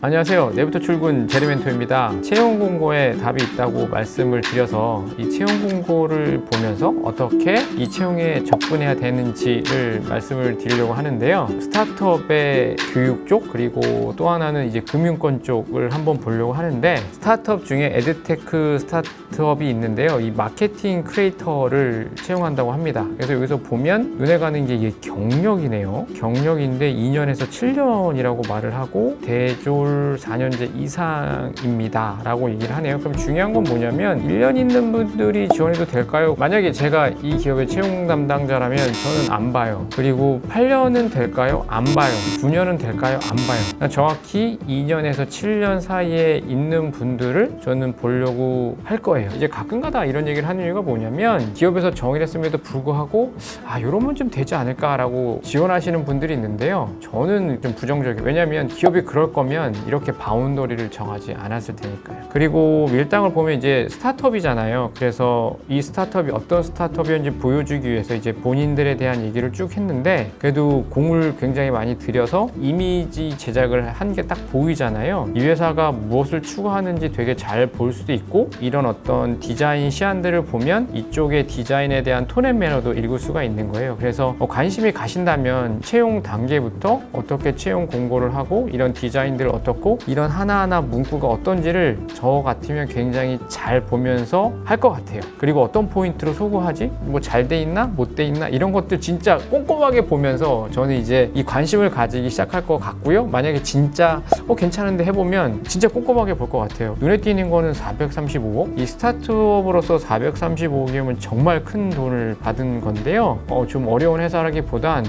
안녕하세요. 내일부터 출근 제리멘토입니다. 채용 공고에 답이 있다고 말씀을 드려서 이 채용 공고를 보면서 어떻게 이 채용에 접근해야 되는지를 말씀을 드리려고 하는데요. 스타트업의 교육 쪽 그리고 또 하나는 이제 금융권 쪽을 한번 보려고 하는데, 스타트업 중에 에드테크 스타트업이 있는데요. 이 마케팅 크리에이터를 채용한다고 합니다. 그래서 여기서 보면 눈에 가는 게 이게 경력이네요. 경력인데 2년에서 7년이라고 말을 하고 대졸 4년제 이상입니다 라고 얘기를 하네요. 그럼 중요한 건 뭐냐면 1년 있는 분들이 지원해도 될까요? 만약에 제가 이 기업의 채용 담당자라면 저는 안 봐요. 그리고 8년은 될까요? 안 봐요. 9년은 될까요? 안 봐요. 정확히 2년에서 7년 사이에 있는 분들을 저는 보려고 할 거예요. 이제 가끔가다 이런 얘기를 하는 이유가 뭐냐면, 기업에서 정의를 했음에도 불구하고 이러면 좀 되지 않을까 라고 지원하시는 분들이 있는데요. 저는 좀 부정적이에요. 왜냐하면 기업이 그럴 거면 이렇게 바운더리를 정하지 않았을 테니까요. 그리고 밀당을 보면 이제 스타트업이잖아요. 그래서 이 스타트업이 어떤 스타트업이었는지 보여주기 위해서 이제 본인들에 대한 얘기를 쭉 했는데, 그래도 공을 굉장히 많이 들여서 이미지 제작을 한 게 딱 보이잖아요. 이 회사가 무엇을 추구하는지 되게 잘 볼 수도 있고, 이런 어떤 디자인 시안들을 보면 이쪽의 디자인에 대한 톤 앤 매너도 읽을 수가 있는 거예요. 그래서 관심이 가신다면 채용 단계부터 어떻게 채용 공고를 하고 이런 디자인들을 어떻고 이런 하나하나 문구가 어떤지를 저 같으면 굉장히 잘 보면서 할 것 같아요. 그리고 어떤 포인트로 소구하지? 뭐 잘 돼 있나? 못 돼 있나? 이런 것들 진짜 꼼꼼하게 보면서 저는 이제 이 관심을 가지기 시작할 것 같고요. 만약에 진짜 괜찮은데 해보면 진짜 꼼꼼하게 볼 것 같아요. 눈에 띄는 거는 435억? 이 스타트업으로서 435억이면 정말 큰 돈을 받은 건데요. 좀 어려운 회사라기보단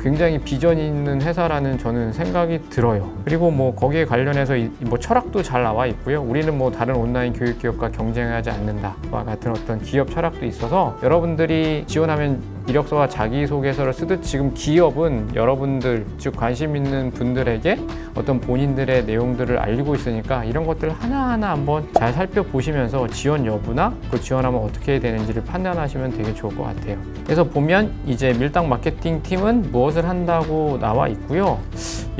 굉장히 비전 있는 회사라는 저는 생각이 들어요. 그리고 뭐 거기에 관련해서 뭐 철학도 잘 나와 있고요. 우리는 뭐 다른 온라인 교육 기업과 경쟁하지 않는다와 같은 어떤 기업 철학도 있어서, 여러분들이 지원하면 이력서와 자기소개서를 쓰듯 지금 기업은 여러분들, 즉 관심 있는 분들에게 어떤 본인들의 내용들을 알리고 있으니까 이런 것들을 하나하나 한번 잘 살펴보시면서 지원 여부나 그 지원하면 어떻게 해야 되는지를 판단하시면 되게 좋을 것 같아요. 그래서 보면 이제 밀당 마케팅 팀은 무엇을 한다고 나와 있고요.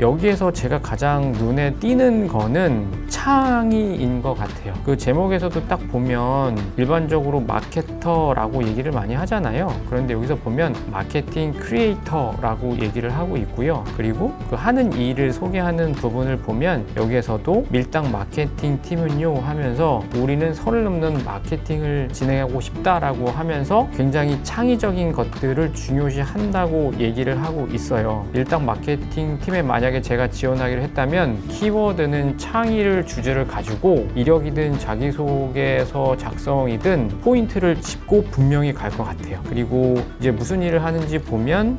여기에서 제가 가장 눈에 띄는 거는 창의인 것 같아요. 그 제목에서도 딱 보면 일반적으로 마케터라고 얘기를 많이 하잖아요. 그런데 여기서 보면 마케팅 크리에이터라고 얘기를 하고 있고요. 그리고 그 하는 일을 소개하는 부분을 보면 여기에서도 밀당 마케팅 팀은요 하면서 우리는 선을 넘는 마케팅을 진행하고 싶다라고 하면서 굉장히 창의적인 것들을 중요시한다고 얘기를 하고 있어요. 밀당 마케팅 팀에 만약에 제가 지원하기를 했다면 키워드는 창의를 주제를 가지고 이력이든 자기소개서 작성이든 포인트를 짚고 분명히 갈 것 같아요. 그리고 이제 무슨 일을 하는지 보면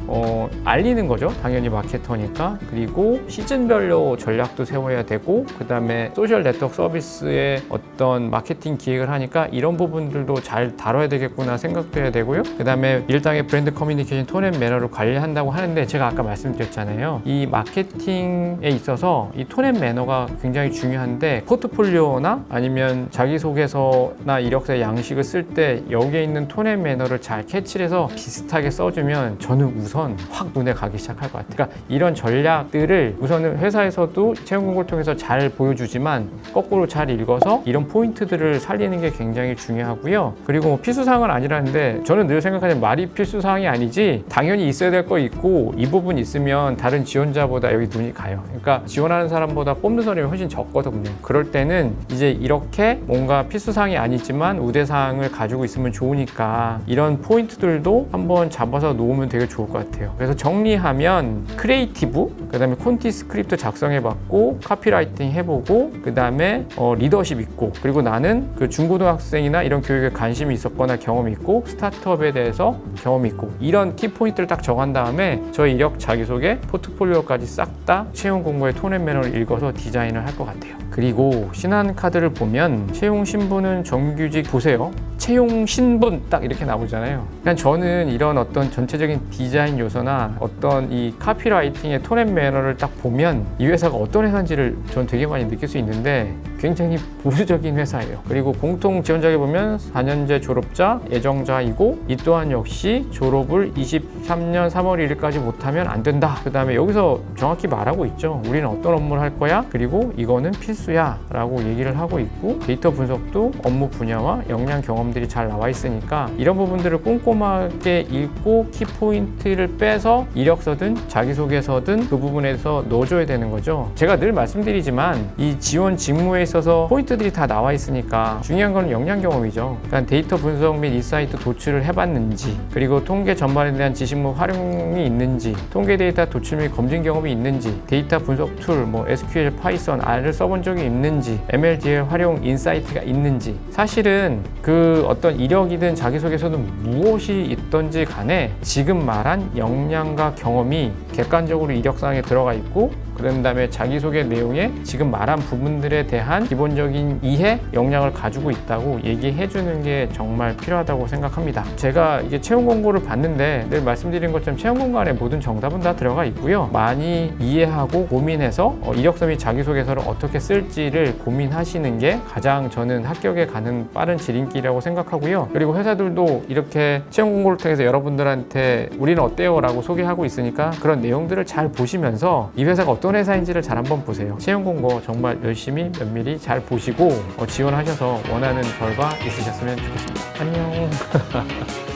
알리는 거죠. 당연히 마케터니까. 그리고 시즌별로 전략도 세워야 되고, 그 다음에 소셜 네트워크 서비스의 어떤 마케팅 기획을 하니까 이런 부분들도 잘 다뤄야 되겠구나 생각도 해야 되고요. 그 다음에 밀당의 브랜드 커뮤니케이션 톤 앤 매너를 관리한다고 하는데, 제가 아까 말씀드렸잖아요. 이 마케팅에 있어서 이 톤 앤 매너가 굉장히 중요한데, 포트폴리오나 아니면 자기소개서나 이력서의 양식을 쓸 때 여기에 있는 톤 앤 매너를 잘 캐치를 해서 비슷하게 써주면 저는 우선 확 눈에 가기 시작할 것 같아요. 그러니까 이런 전략들을 우선은 회사에서도 채용 공고를 통해서 잘 보여주지만 거꾸로 잘 읽어서 이런 포인트들을 살리는 게 굉장히 중요하고요. 그리고 뭐 필수사항은 아니라는데, 저는 늘 생각하는 말이 필수사항이 아니지 당연히 있어야 될 거 있고, 이 부분 있으면 다른 지원자보다 여기 눈이 가요. 그러니까 지원하는 사람보다 뽑는 사람이 훨씬 적거든요. 그럴 때는 이제 이렇게 뭔가 필수사항이 아니지만 우대사항을 가지고 있으면 좋으니까 이런 포인트들도 한번 잡아서 놓으면 되게 좋을 것 같아요. 그래서 정리하면 크리에이티브, 그 다음에 콘티 스크립트 작성해봤고, 카피라이팅 해보고, 그 다음에 리더십 있고, 그리고 나는 그 중고등학생이나 이런 교육에 관심이 있었거나 경험이 있고, 스타트업에 대해서 경험이 있고, 이런 키포인트를 딱 정한 다음에 저희 이력 자기소개, 포트폴리오까지 싹 다 채용 공고의 톤 앤 매너를 읽어서 디자인을 할 것 같아요. 그리고 신한카드를 보면 채용 신분은 정규직 보세요. 채용 신분 딱 이렇게 나오잖아요. 그냥 저는 이런 어떤 전체적인 디자인 요소나 어떤 이 카피라이팅의 톤 앤 매너를 딱 보면 이 회사가 어떤 회사인지를 전 되게 많이 느낄 수 있는데 굉장히 보수적인 회사예요. 그리고 공통 지원자에 보면 4년제 졸업자, 예정자이고 이 또한 역시 졸업을 23년 3월 1일까지 못하면 안 된다. 그 다음에 여기서 정확히 말하고 있죠. 우리는 어떤 업무를 할 거야? 그리고 이거는 필수야 라고 얘기를 하고 있고 데이터 분석도 업무 분야와 역량 경험들이 잘 나와 있으니까 이런 부분들을 꼼꼼하게 읽고 키포인트를 빼서 이력서든 자기소개서든 그 부분에서 넣어줘야 되는 거죠. 제가 늘 말씀드리지만 이 지원 직무에 있어서 포인트들이 다 나와 있으니까 중요한 건 역량 경험이죠. 그러니까 데이터 분석 및 인사이트 도출을 해봤는지, 그리고 통계 전반에 대한 지식무 활용이 있는지, 통계 데이터 도출 및 검증 경험이 있는지, 데이터 분석 툴, SQL, 파이썬, R을 써본 적이 있는지, MLDL 활용 인사이트가 있는지. 사실은 그 어떤 이력이든 자기소개서든 무엇이 있던지 간에 지금 말한 역량과 경험이 객관적으로 이력사항에 들어가 있고, 그런 다음에 자기소개 내용에 지금 말한 부분들에 대한 기본적인 이해, 역량을 가지고 있다고 얘기해 주는 게 정말 필요하다고 생각합니다. 제가 이게 채용 공고를 봤는데 늘 말씀드린 것처럼 채용 공고 안에 모든 정답은 다 들어가 있고요. 많이 이해하고 고민해서 이력서 및 자기소개서를 어떻게 쓸지를 고민하시는 게 가장 저는 합격에 가는 빠른 지름길이라고 생각하고요. 그리고 회사들도 이렇게 채용 공고를 통해서 여러분들한테 우리는 어때요? 라고 소개하고 있으니까 그런 내용들을 잘 보시면서 이 회사가 어떤 회사인지를 잘 한번 보세요. 채용 공고 정말 열심히 면밀히 잘 보시고 지원하셔서 원하는 결과 있으셨으면 좋겠습니다. 안녕.